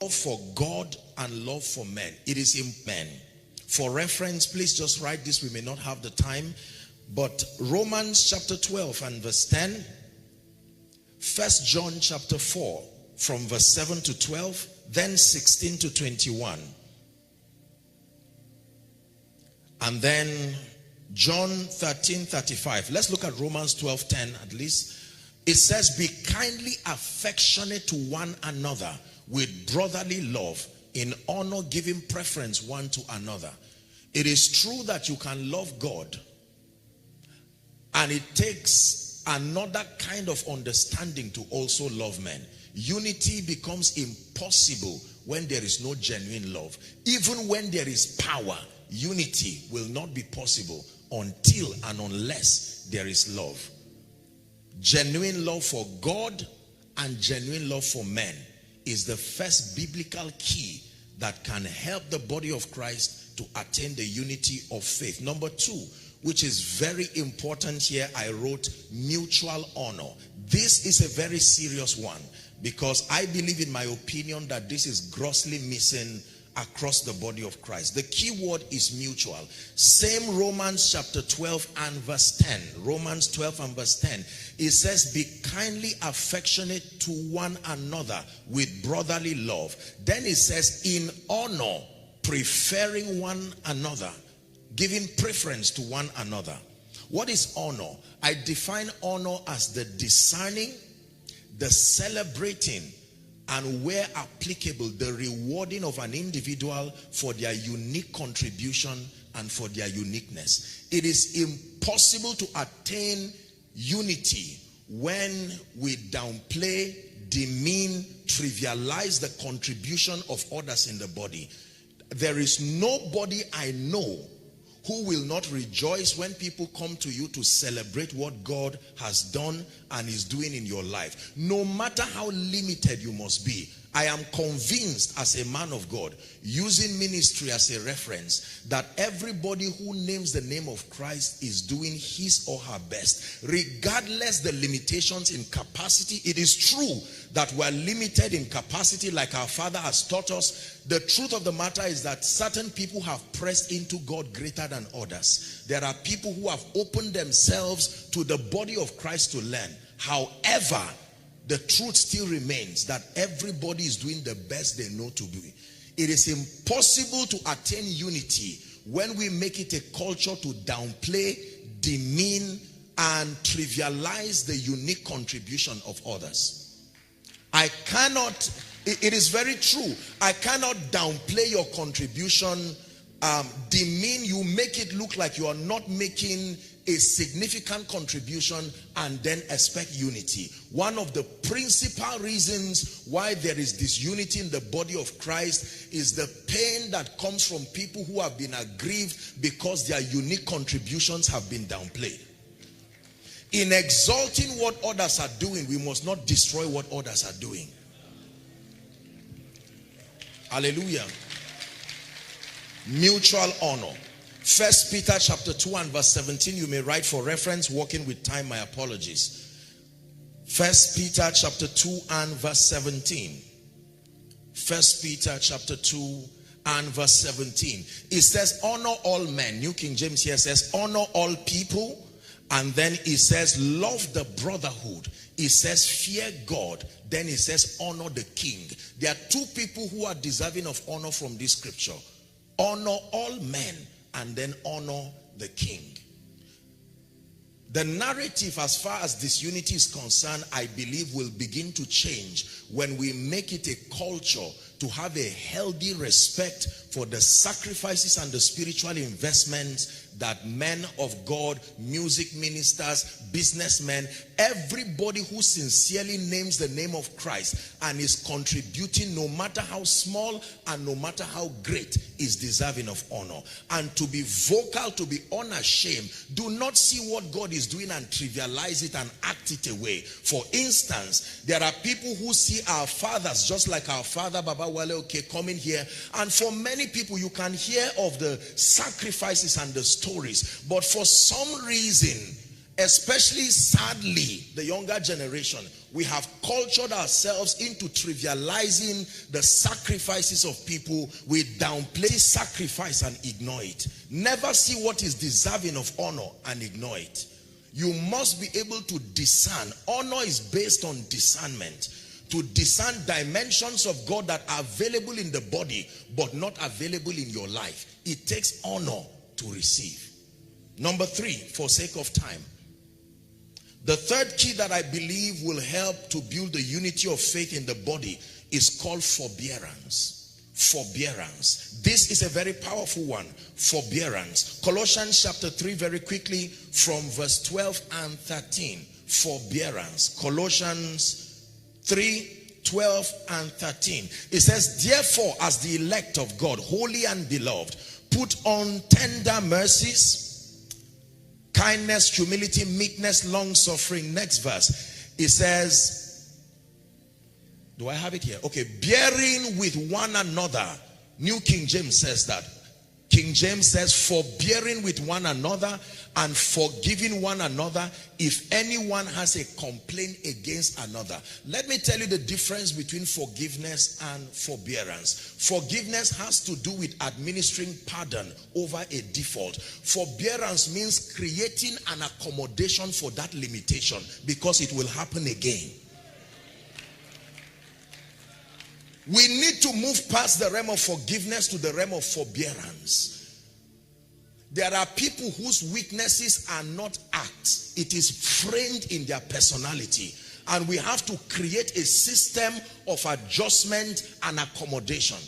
love for God and love for men. It is in men. For reference, please just write this. We may not have the time. But Romans chapter 12 and verse 10. 1 John chapter 4 from verse 7 to 12. Then 16 to 21. And then John 13:35. Let's look at Romans 12:10 at least. It says, be kindly affectionate to one another with brotherly love, in honor, giving preference one to another. It is true that you can love God, and it takes another kind of understanding to also love men. Unity becomes impossible when there is no genuine love. Even when there is power, unity will not be possible until and unless there is love. Genuine love for God and genuine love for men is the first biblical key that can help the body of Christ to attain the unity of faith. Number two, which is very important here, I wrote mutual honor. This is a very serious one, because I believe, in my opinion, that this is grossly missing across the body of Christ. The key word is mutual. Same Romans chapter 12 and verse 10. Romans 12 and verse 10. It says, be kindly affectionate to one another with brotherly love. Then it says, in honor, preferring one another, giving preference to one another. What is honor? I define honor as the discerning, the celebrating, and where applicable, the rewarding of an individual for their unique contribution and for their uniqueness. It is impossible to attain unity when we downplay, demean, trivialize the contribution of others in the body. There is nobody I know who will not rejoice when people come to you to celebrate what God has done and is doing in your life. No matter how limited you must be, I am convinced as a man of God, using ministry as a reference, that everybody who names the name of Christ is doing his or her best, regardless the limitations in capacity. It is true that we are limited in capacity, like our Father has taught us. The truth of the matter is that certain people have pressed into God greater than others. There are people who have opened themselves to the body of Christ to learn. However, the truth still remains that everybody is doing the best they know to do. It is impossible to attain unity when we make it a culture to downplay, demean, and trivialize the unique contribution of others. It is very true. I cannot downplay your contribution, demean you, make it look like you are not making a significant contribution, and then expect unity. One of the principal reasons why there is disunity in the body of Christ is the pain that comes from people who have been aggrieved because their unique contributions have been downplayed. In exalting what others are doing, we must not destroy what others are doing. Hallelujah. Mutual honor. 1 Peter chapter 2 and verse 17, you may write for reference. Walking with time, my apologies. 1 Peter chapter 2 and verse 17. 1 Peter chapter 2 and verse 17. It says, honor all men. New King James here says, honor all people. And then it says, love the brotherhood. It says, fear God. Then it says, honor the king. There are two people who are deserving of honor from this scripture. Honor all men, and then honor the king. The narrative as far as disunity is concerned, I believe, will begin to change when we make it a culture to have a healthy respect for the sacrifices and the spiritual investments that men of God, music ministers, businessmen, everybody who sincerely names the name of Christ and is contributing, no matter how small and no matter how great, is deserving of honor. And to be vocal, to be unashamed, do not see what God is doing and trivialize it and act it away. For instance, there are people who see our fathers, just like our father Baba Wale Oke coming here, and for many people you can hear of the sacrifices and the stories, but for some reason especially sadly, the younger generation, we have cultured ourselves into trivializing the sacrifices of people. We downplay sacrifice and ignore it. Never see what is deserving of honor and ignore it. You must be able to discern. Honor is based on discernment. To discern dimensions of God that are available in the body but not available in your life. It takes honor to receive. Number 3, for sake of time. The third key that I believe will help to build the unity of faith in the body is called forbearance. Forbearance. This is a very powerful one. Forbearance. Colossians chapter 3, very quickly, from verse 12 and 13. Forbearance. Colossians 3, 12 and 13. It says, therefore, as the elect of God, holy and beloved, put on tender mercies, kindness, humility, meekness, long-suffering. Next verse. It says, do I have it here? Okay. Bearing with one another. New King James says that. King James says, forbearing with one another and forgiving one another if anyone has a complaint against another. Let me tell you the difference between forgiveness and forbearance. Forgiveness has to do with administering pardon over a default. Forbearance means creating an accommodation for that limitation because it will happen again. We need to move past the realm of forgiveness to the realm of forbearance. There are people whose weaknesses are not acts. It is framed in their personality. And we have to create a system of adjustment and accommodation.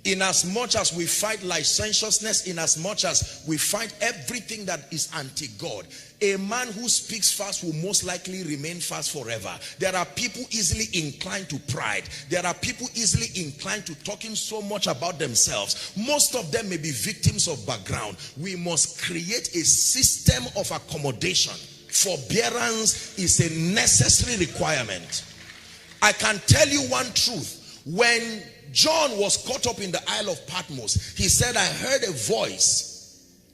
In as much as we fight licentiousness, in as much as we fight everything that is anti-God, a man who speaks fast will most likely remain fast forever. There are people easily inclined to pride. There are people easily inclined to talking so much about themselves. Most of them may be victims of background. We must create a system of accommodation. Forbearance is a necessary requirement. I can tell you one truth. When John was caught up in the Isle of Patmos, he said, I heard a voice.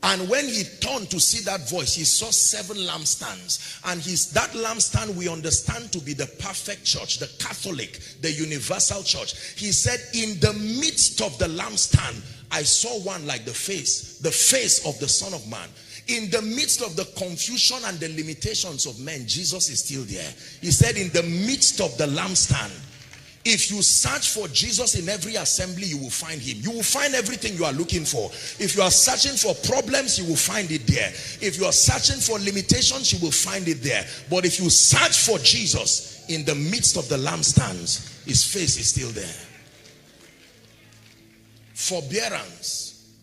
And when he turned to see that voice, he saw 7 lampstands. And that lampstand we understand to be the perfect church, the Catholic, the universal church. He said, in the midst of the lampstand, I saw one like the face of the Son of Man. In the midst of the confusion and the limitations of men, Jesus is still there. He said, in the midst of the lampstand, if you search for Jesus in every assembly, you will find him. You will find everything you are looking for. If you are searching for problems, you will find it there. If you are searching for limitations, you will find it there. But if you search for Jesus in the midst of the lampstands, his face is still there. Forbearance.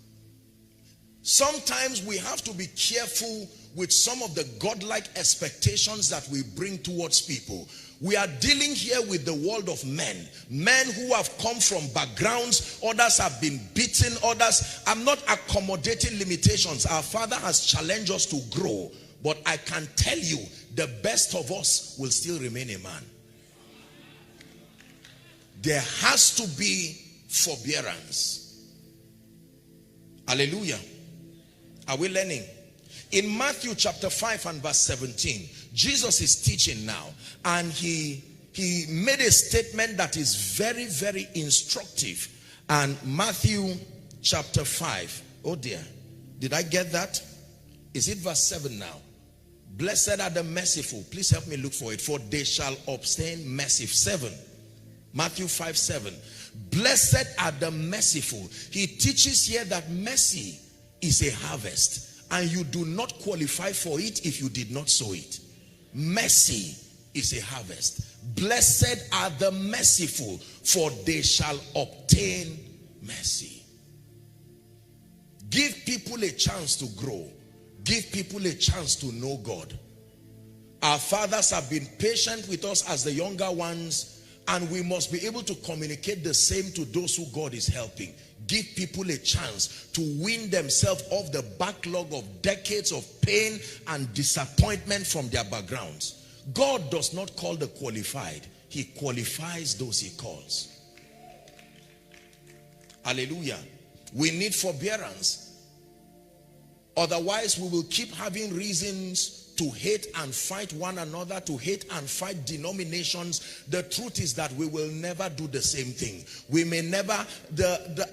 Sometimes we have to be careful with some of the godlike expectations that we bring towards people. We are dealing here with the world of men who have come from backgrounds. Others have been beaten. Others, I'm not accommodating limitations. Our Father has challenged us to grow. But I can tell you, the best of us will still remain a man. There has to be forbearance. Hallelujah. Are we learning? In Matthew chapter 5 and verse 17, Jesus is teaching now, and he made a statement that is very, very instructive. And Matthew chapter 5, oh dear, did I get that? Is it verse 7 now? Blessed are the merciful. Please help me look for it. For they shall obtain mercy. 7. Matthew 5:7. Blessed are the merciful. He teaches here that mercy is a harvest. And you do not qualify for it if you did not sow it. Mercy is a harvest. Blessed are the merciful, for they shall obtain mercy. Give people a chance to grow. Give people a chance to know God. Our fathers have been patient with us as the younger ones, and we must be able to communicate the same to those who God is helping. Give people a chance to win themselves off the backlog of decades of pain and disappointment from their backgrounds. God does not call the qualified. He qualifies those he calls. Hallelujah. We need forbearance. Otherwise, we will keep having reasons to hate and fight one another, to hate and fight denominations. The truth is that we will never do the same thing. We may never,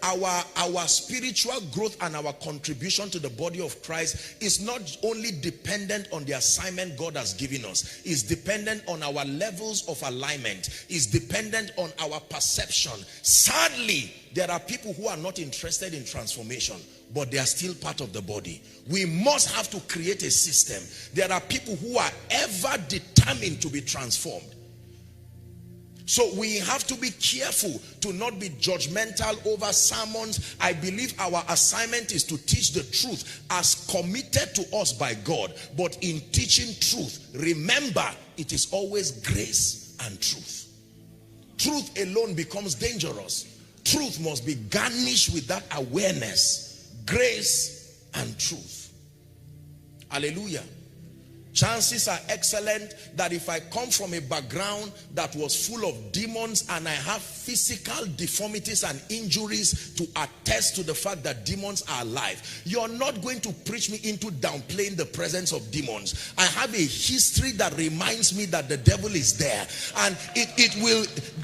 our spiritual growth and our contribution to the body of Christ is not only dependent on the assignment God has given us, it's dependent on our levels of alignment, it's dependent on our perception. Sadly, there are people who are not interested in transformation, but they are still part of the body. We must have to create a system. There are people who are ever determined to be transformed. So we have to be careful to not be judgmental over sermons. I believe our assignment is to teach the truth as committed to us by God. But in teaching truth, remember, it is always grace and truth. Truth alone becomes dangerous. Truth must be garnished with that awareness, grace and truth. Hallelujah. Chances are excellent that if I come from a background that was full of demons and I have physical deformities and injuries to attest to the fact that demons are alive, you're not going to preach me into downplaying the presence of demons. I have a history that reminds me that the devil is there, and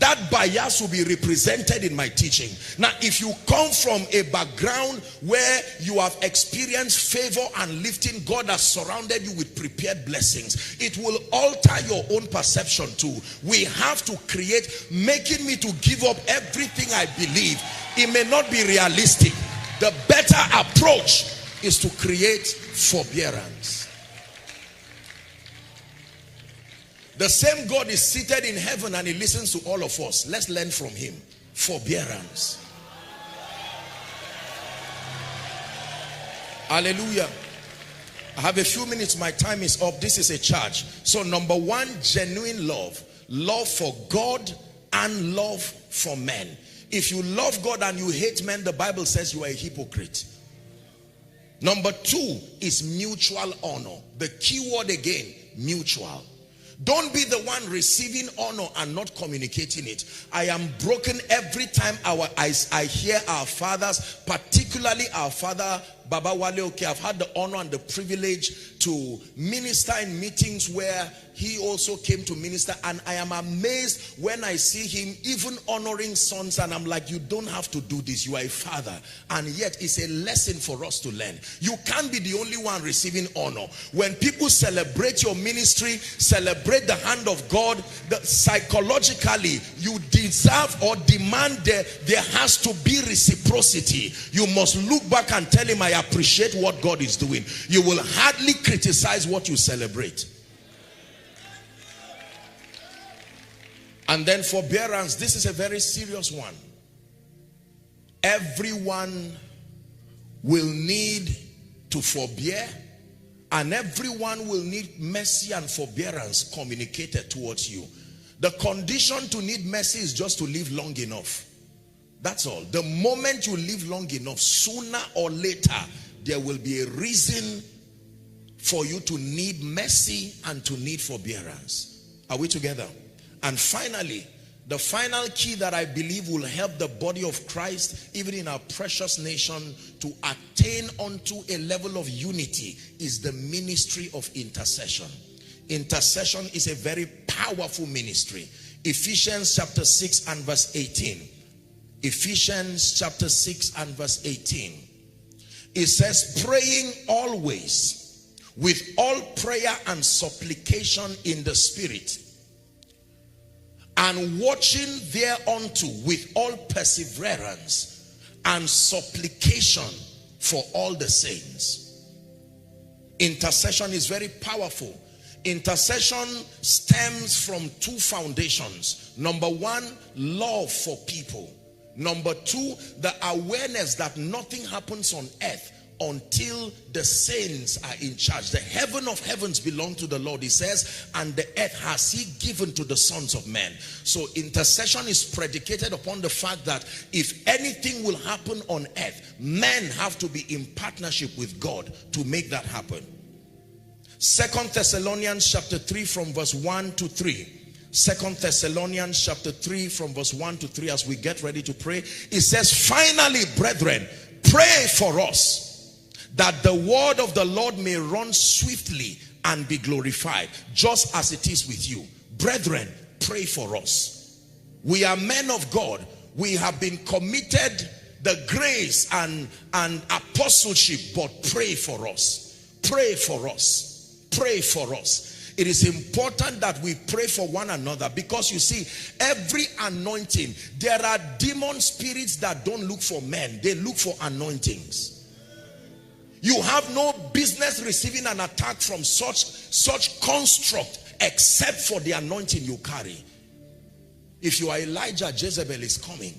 that bias will be represented in my teaching. Now, if you come from a background where you have experienced favor and lifting, God has surrounded you with prepared blessings, it will alter your own perception too. We have to create, making me to give up everything I believe. It may not be realistic. The better approach is to create forbearance. The same God is seated in heaven and he listens to all of us. Let's learn from him. Forbearance. Hallelujah. I have a few minutes. My time is up. This is a charge. So number one, genuine love. Love for God and love for men. If you love God and you hate men, the Bible says you are a hypocrite. Number two is mutual honor. The key word again, mutual. Don't be the one receiving honor and not communicating it. I am broken every time I hear our fathers, particularly our father Baba Wale Oke. I've had the honor and the privilege to minister in meetings where he also came to minister, and I am amazed when I see him even honoring sons, and I'm like, you don't have to do this, you are a father. And yet it's a lesson for us to learn. You can't be the only one receiving honor. When people celebrate your ministry, celebrate the hand of God, psychologically you deserve or demand there has to be reciprocity. You must look back and tell him, I appreciate what God is doing. You will hardly criticize what you celebrate. And then forbearance, this is a very serious one. Everyone will need to forbear, and everyone will need mercy and forbearance communicated towards you. The condition to need mercy is just to live long enough. That's all. The moment you live long enough, sooner or later, there will be a reason for you to need mercy and to need forbearance. Are we together? And finally, the final key that I believe will help the body of Christ, even in our precious nation, to attain unto a level of unity is the ministry of intercession. Intercession is a very powerful ministry. Ephesians chapter 6 and verse 18. Ephesians chapter 6 and verse 18. It says, praying always with all prayer and supplication in the Spirit, and watching thereunto with all perseverance and supplication for all the saints. Intercession is very powerful. Intercession stems from two foundations. Number one, love for people. Number two, the awareness that nothing happens on earth until the saints are in charge. The heaven of heavens belong to the Lord, he says, and the earth has he given to the sons of men. So intercession is predicated upon the fact that if anything will happen on earth, men have to be in partnership with God to make that happen. 2 Thessalonians chapter 3 from verse 1 to 3. 2 Thessalonians chapter 3 from verse 1 to 3, as we get ready to pray, it says, finally, brethren, pray for us that the word of the Lord may run swiftly and be glorified, just as it is with you. Brethren, pray for us. We are men of God. We have been committed the grace and apostleship, but pray for us. Pray for us. Pray for us. It is important that we pray for one another, because you see, every anointing, there are demon spirits that don't look for men, they look for anointings. You have no business receiving an attack from such construct except for the anointing you carry. If you are Elijah, Jezebel is coming.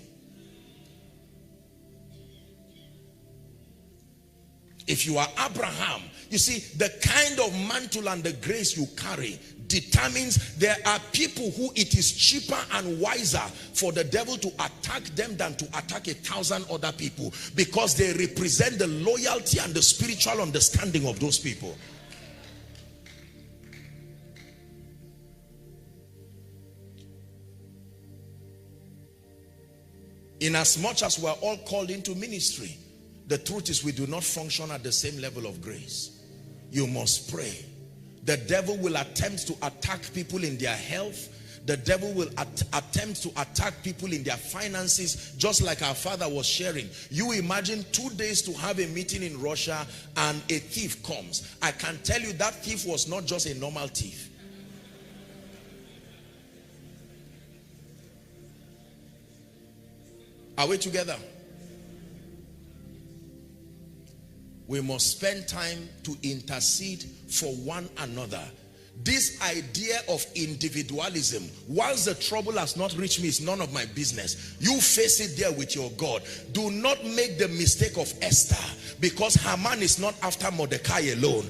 If you are Abraham, you see, the kind of mantle and the grace you carry determines. There are people who it is cheaper and wiser for the devil to attack them than to attack 1,000 other people, because they represent the loyalty and the spiritual understanding of those people. In as much as we are all called into ministry, the truth is we do not function at the same level of grace. You must pray. The devil will attempt to attack people in their health. The devil will attempt to attack people in their finances, just like our father was sharing. You imagine 2 days to have a meeting in Russia and a thief comes. I can tell you that thief was not just a normal thief. Are we together? We must spend time to intercede for one another. This idea of individualism, whilst the trouble has not reached me, it's none of my business. You face it there with your God. Do not make the mistake of Esther, because Haman is not after Mordecai alone.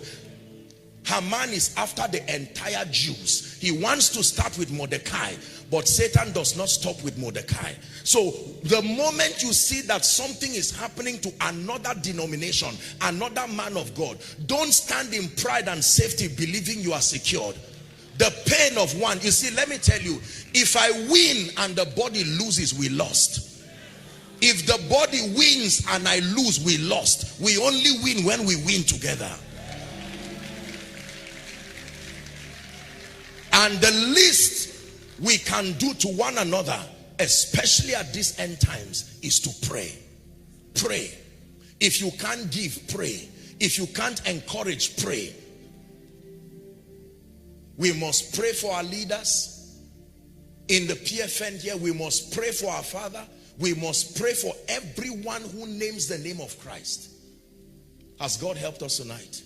Haman is after the entire Jews. He wants to start with Mordecai, but Satan does not stop with Mordecai. So the moment you see that something is happening to another denomination, another man of God, don't stand in pride and safety believing you are secured. The pain of one, you see, let me tell you, if I win and the body loses, we lost. If the body wins and I lose, we lost. We only win when we win together. And the least we can do to one another, especially at these end times, is to pray. Pray. If you can't give, pray. If you can't encourage, pray. We must pray for our leaders. In the PFN here, we must pray for our Father. We must pray for everyone who names the name of Christ. Has God helped us tonight?